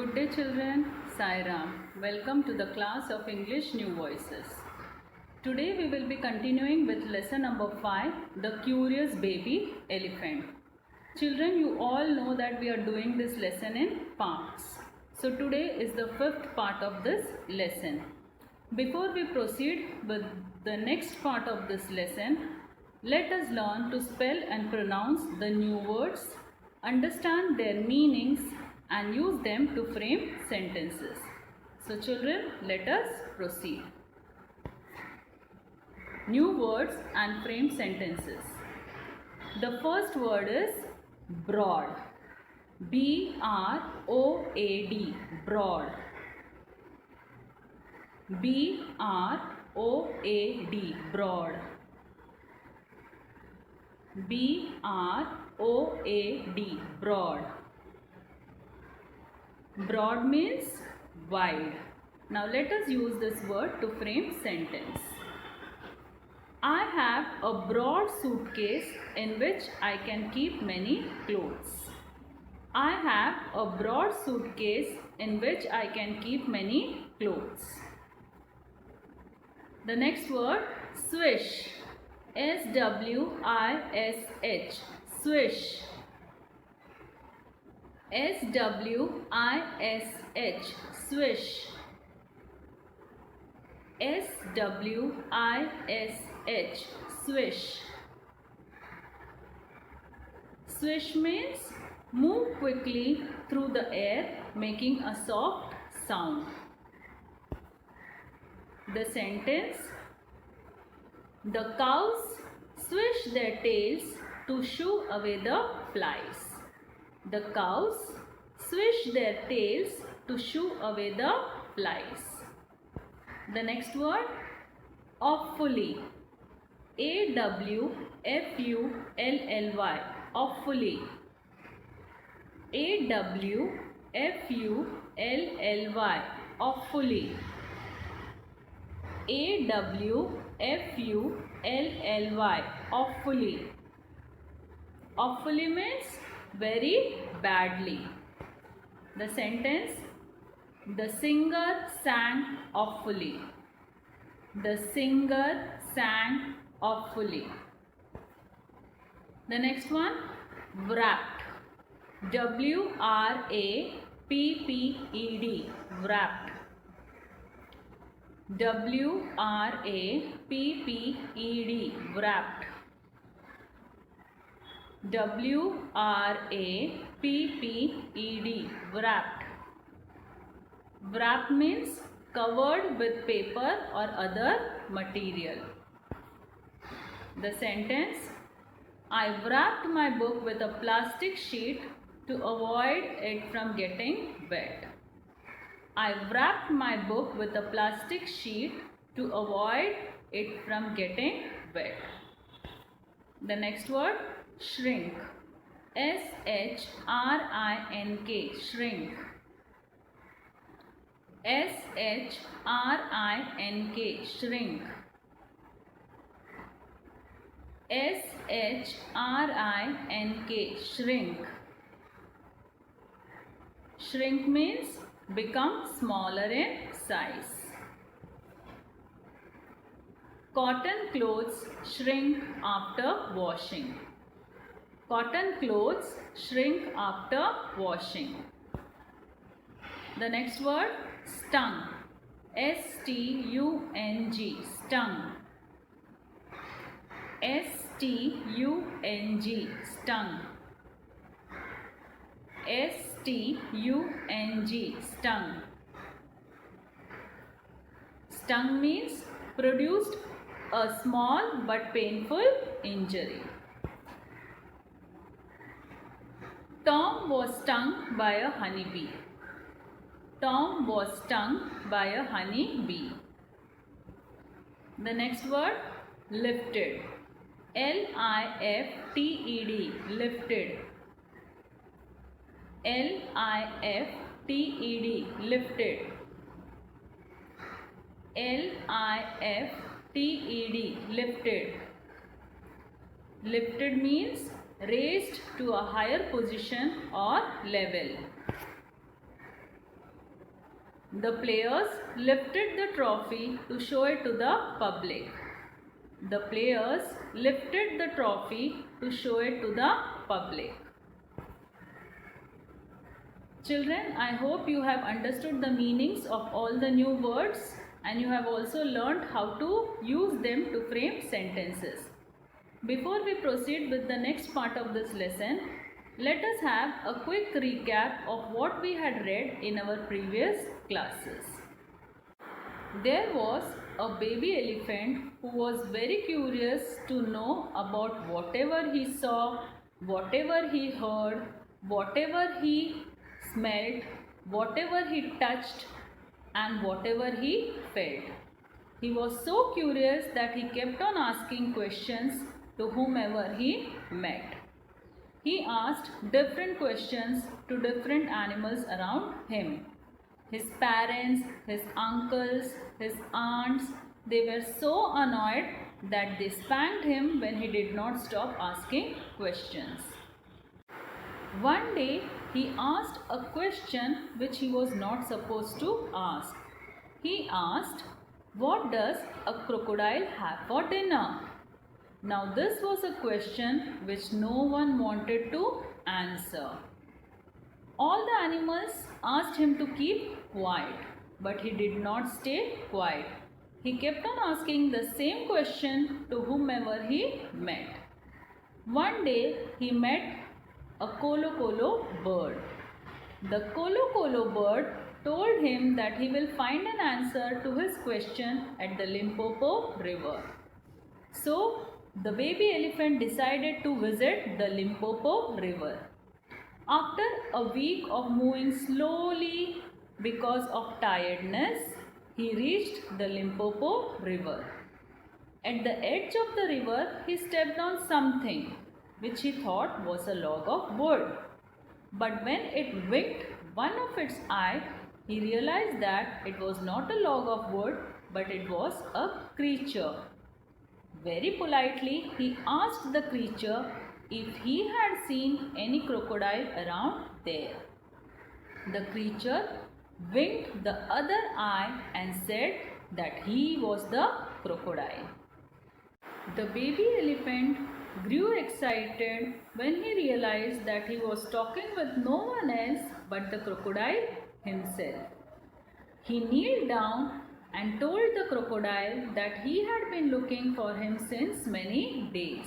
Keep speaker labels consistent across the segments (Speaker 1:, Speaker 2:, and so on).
Speaker 1: Good day children, Sai Ram. Welcome to the class of English New Voices. Today we will be continuing with lesson number 5, The Curious Baby Elephant. Children, you all know that we are doing this lesson in parts. So today is the 5th part of this lesson. Before we proceed with the next part of this lesson, let us learn to spell and pronounce the new words, understand their meanings and use them to frame sentences. So children, let us proceed. New words and frame sentences. The first word is broad. B-R-O-A-D, broad. B-R-O-A-D, broad. B-R-O-A-D, broad. Broad means wide. Now let us use this word to frame sentence. I have a broad suitcase in which I can keep many clothes. I have a broad suitcase in which I can keep many clothes. The next word, swish. S-W-I-S-H, swish. S-W-I-S-H, swish. S-W-I-S-H, swish. Swish means move quickly through the air, making a soft sound. The sentence, the cows swish their tails to shoo away the flies. The cows swish their tails to shoo away the flies. The next word, awfully. A-W-F-U-L-L-Y, awfully. A-W-F-U-L-L-Y, awfully. A-W-F-U-L-L-Y, awfully. Awfully means very badly. The sentence, the singer sang awfully. The singer sang awfully. The next one, wrapped. W-R-A-P-P-E-D, wrapped. W-R-A-P-P-E-D, wrapped. W-R-A-P-P-E-D, wrapped. Wrapped means covered with paper or other material. The sentence, I wrapped my book with a plastic sheet to avoid it from getting wet. I wrapped my book with a plastic sheet to avoid it from getting wet. The next word, shrink. S-H-R-I-N-K, shrink. S-H-R-I-N-K, shrink. S-H-R-I-N-K, shrink. Shrink means become smaller in size. Cotton clothes shrink after washing. Cotton clothes shrink after washing. The next word, stung. S-T-U-N-G, stung. S-T-U-N-G, stung. S-T-U-N-G, stung. Stung means produced a small but painful injury. Tom was stung by a honeybee. Tom was stung by a honeybee. The next word, lifted. L-I-F-T-E-D, lifted. L-I-F-T-E-D, lifted. L-I-F-T-E-D, lifted. Lifted means raised to a higher position or level. The players lifted the trophy to show it to the public. The players lifted the trophy to show it to the public. Children, I hope you have understood the meanings of all the new words and you have also learned how to use them to frame sentences. Before we proceed with the next part of this lesson, let us have a quick recap of what we had read in our previous classes. There was a baby elephant who was very curious to know about whatever he saw, whatever he heard, whatever he smelled, whatever he touched, and whatever he felt. He was so curious that he kept on asking questions to whomever he met. He asked different questions to different animals around him. His parents, his uncles, his aunts, they were so annoyed that they spanked him when he did not stop asking questions. One day, he asked a question which he was not supposed to ask. He asked, "What does a crocodile have for dinner?" Now this was a question which no one wanted to answer. All the animals asked him to keep quiet, but he did not stay quiet. He kept on asking the same question to whomever he met. One day he met a Kolo Kolo bird. The Kolo Kolo bird told him that he will find an answer to his question at the Limpopo river. So the baby elephant decided to visit the Limpopo river. After a week of moving slowly because of tiredness, he reached the Limpopo river. At the edge of the river, he stepped on something which he thought was a log of wood. But when it winked one of its eyes, he realized that it was not a log of wood, but it was a creature. Very politely, he asked the creature if he had seen any crocodile around there. The creature winked the other eye and said that he was the crocodile. The baby elephant grew excited when he realized that he was talking with no one else but the crocodile himself. He kneeled down and told the crocodile that he had been looking for him since many days.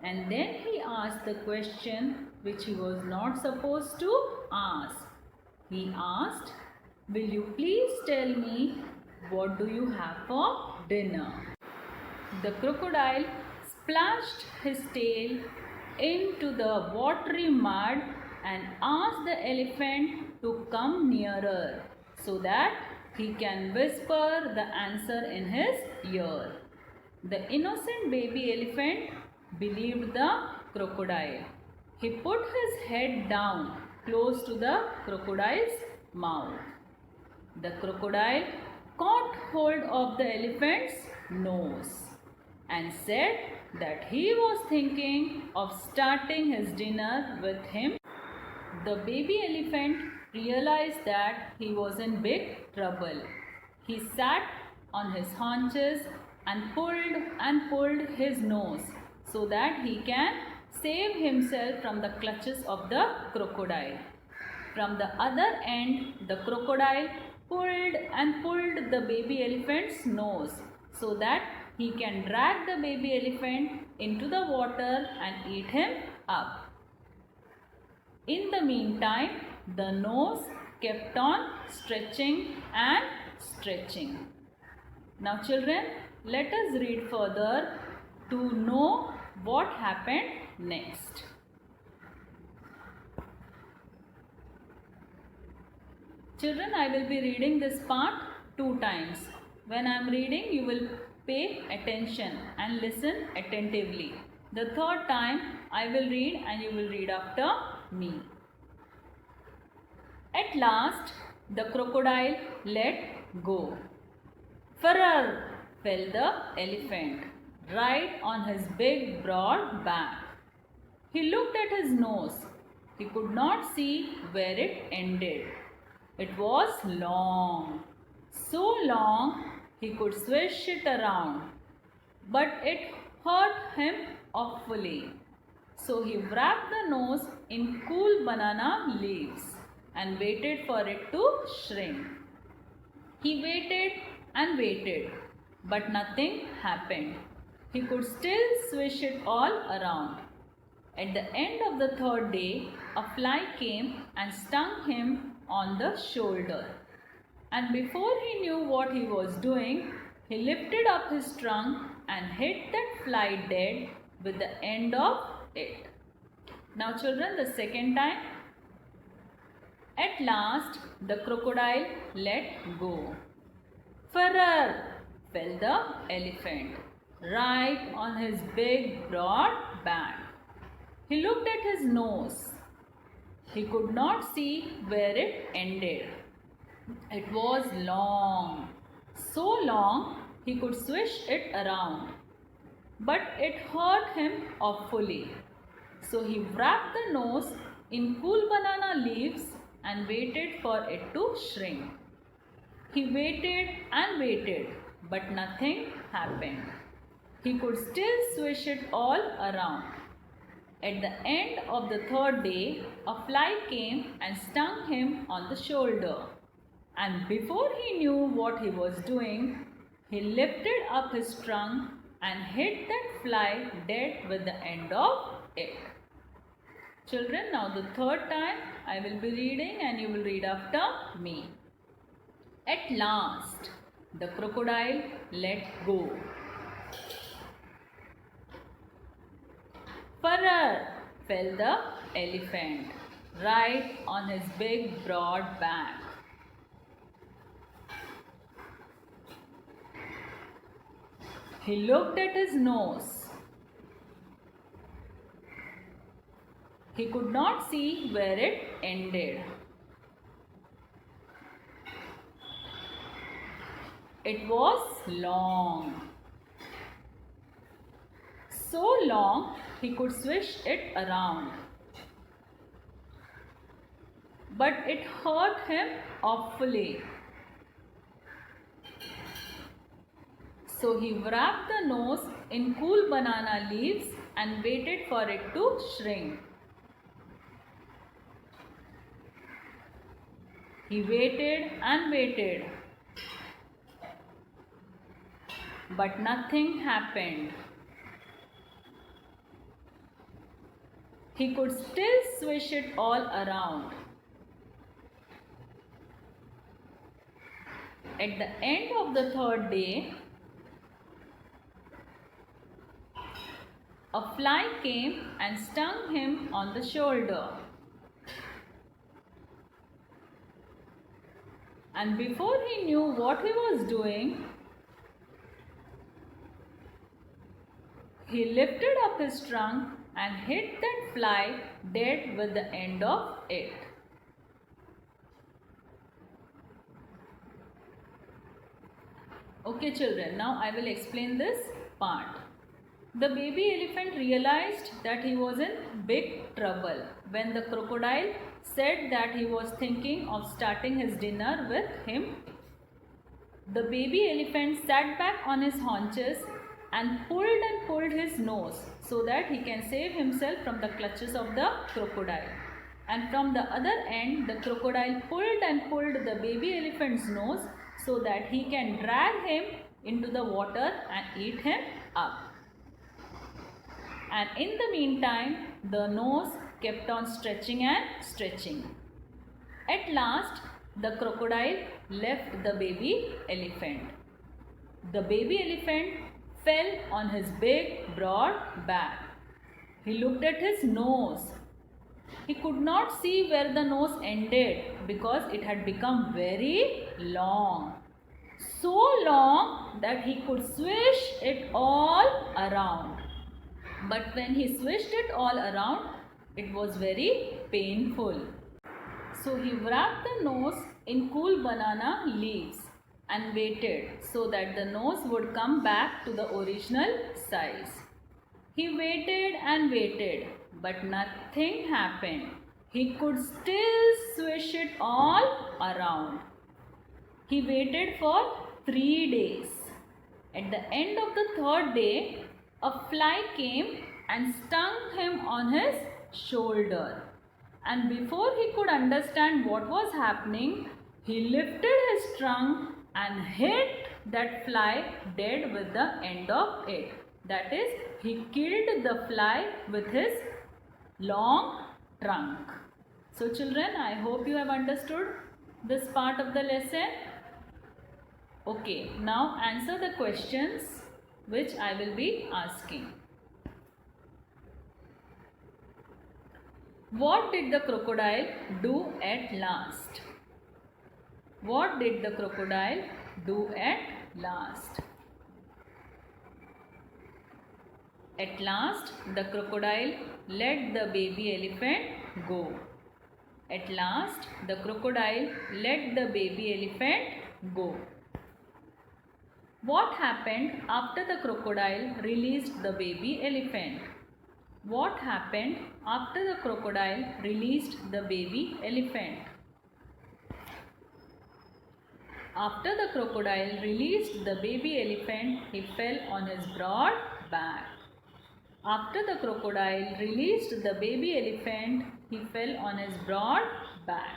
Speaker 1: And then he asked the question which he was not supposed to ask. He asked, "Will you please tell me what do you have for dinner?" The crocodile splashed his tail into the watery mud and asked the elephant to come nearer so that he can whisper the answer in his ear. The innocent baby elephant believed the crocodile. He put his head down close to the crocodile's mouth. The crocodile caught hold of the elephant's nose and said that he was thinking of starting his dinner with him. The baby elephant realized that he was in big trouble. He sat on his haunches and pulled his nose so that he can save himself from the clutches of the crocodile. From the other end, the crocodile pulled the baby elephant's nose so that he can drag the baby elephant into the water and eat him up. In the meantime, the nose kept on stretching and stretching. Now children, let us read further to know what happened next. Children, I will be reading this part 2 times. When I am reading, you will pay attention and listen attentively. The third time, I will read and you will read after me. At last, the crocodile let go. Farr fell the elephant right on his big broad back. He looked at his nose. He could not see where it ended. It was long, so long he could swish it around, but it hurt him awfully. So he wrapped the nose in cool banana leaves and waited for it to shrink. He waited and waited, but nothing happened. He could still swish it all around. At the end of the third day, a fly came and stung him on the shoulder. And before he knew what he was doing, he lifted up his trunk and hit that fly dead with the end of it. Now children, the second time. At last, the crocodile let go. Farrar fell the elephant, right on his big broad back. He looked at his nose. He could not see where it ended. It was long, so long he could swish it around, but it hurt him awfully. So he wrapped the nose in cool banana leaves and waited for it to shrink. He waited and waited, but nothing happened. He could still swish it all around. At the end of the third day, a fly came and stung him on the shoulder. And before he knew what he was doing, he lifted up his trunk and hit that fly dead with the end of it. Children, now the third time I will be reading and you will read after me. At last, the crocodile let go. Farrar fell the elephant, right on his big broad back. He looked at his nose. He could not see where it ended. It was long. So long he could swish it around. But it hurt him awfully. So he wrapped the nose in cool banana leaves and waited for it to shrink. He waited and waited, but nothing happened. He could still swish it all around. At the end of the third day, a fly came and stung him on the shoulder. And before he knew what he was doing, he lifted up his trunk and hit that fly dead with the end of it. Okay children, now I will explain this part. The baby elephant realized that he was in big trouble when the crocodile said that he was thinking of starting his dinner with him. The baby elephant sat back on his haunches and pulled his nose so that he can save himself from the clutches of the crocodile. And from the other end, the crocodile pulled the baby elephant's nose so that he can drag him into the water and eat him up. And in the meantime, the nose kept on stretching and stretching. At last, the crocodile left the baby elephant. The baby elephant fell on his big, broad back. He looked at his nose. He could not see where the nose ended because it had become very long. So long that he could swish it all around. But when he swished it all around, it was very painful. So he wrapped the nose in cool banana leaves and waited so that the nose would come back to the original size. He waited and waited, but nothing happened. he could still swish it all around. He waited for 3 days. At the end of the third day, a fly came and stung him on his shoulder. And before he could understand what was happening, he lifted his trunk and hit that fly dead with the end of it. That is, he killed the fly with his long trunk. So children, I hope you have understood this part of the lesson. Okay, now answer the questions which I will be asking. What did the crocodile do at last? What did the crocodile do at last? At last, the crocodile let the baby elephant go. At last, the crocodile let the baby elephant go. What happened after the crocodile released the baby elephant? What happened after the crocodile released the baby elephant? After the crocodile released the baby elephant, he fell on his broad back. After the crocodile released the baby elephant, he fell on his broad back.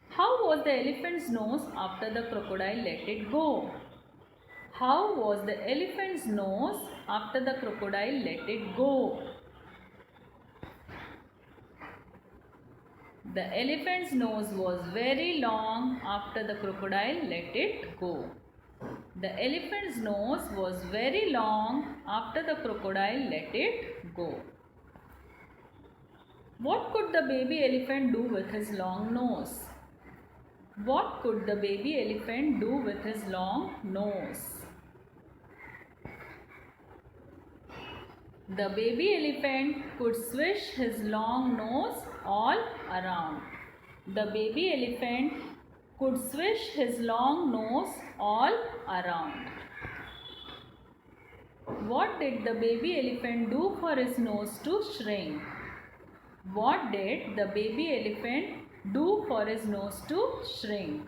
Speaker 1: How was the elephant's nose after the crocodile let it go? How was the elephant's nose after the crocodile let it go? The elephant's nose was very long after the crocodile let it go. The elephant's nose was very long after the crocodile let it go. What could the baby elephant do with his long nose? What could the baby elephant do with his long nose? The baby elephant could swish his long nose all around. The baby elephant could swish his long nose all around. What did the baby elephant do for his nose to shrink? What did the baby elephant do for his nose to shrink?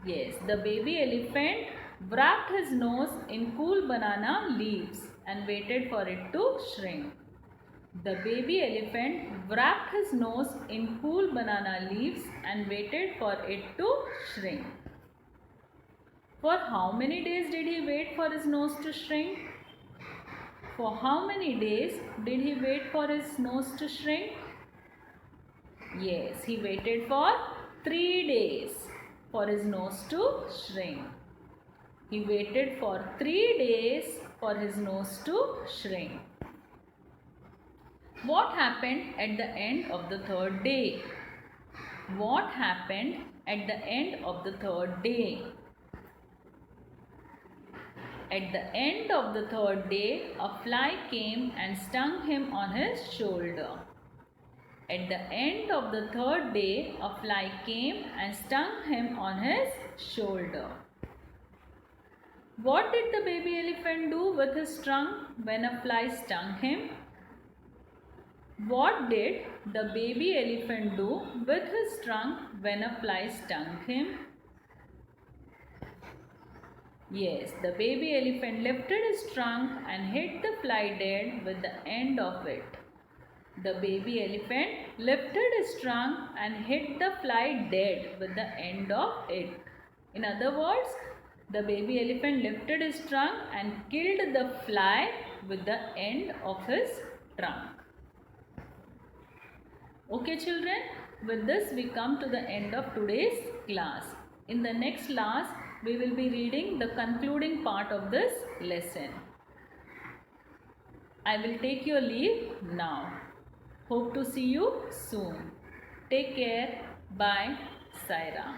Speaker 1: Yes, the baby elephant wrapped his nose in cool banana leaves and waited for it to shrink. The baby elephant wrapped his nose in cool banana leaves and waited for it to shrink. For how many days did he wait for his nose to shrink? For how many days did he wait for his nose to shrink? Yes, he waited for 3 days for his nose to shrink. He waited for 3 days for his nose to shrink. What happened at the end of the third day? What happened at the end of the third day? At the end of the third day, a fly came and stung him on his shoulder. At the end of the third day, a fly came and stung him on his shoulder. What did the baby elephant do with his trunk when a fly stung him? What did the baby elephant do with his trunk when a fly stung him? Yes, the baby elephant lifted his trunk and hit the fly dead with the end of it. The baby elephant lifted his trunk and hit the fly dead with the end of it. In other words, the baby elephant lifted his trunk and killed the fly with the end of his trunk. Okay children, with this we come to the end of today's class. In the next class, we will be reading the concluding part of this lesson. I will take your leave now. Hope to see you soon. Take care. Bye. Sai Ram.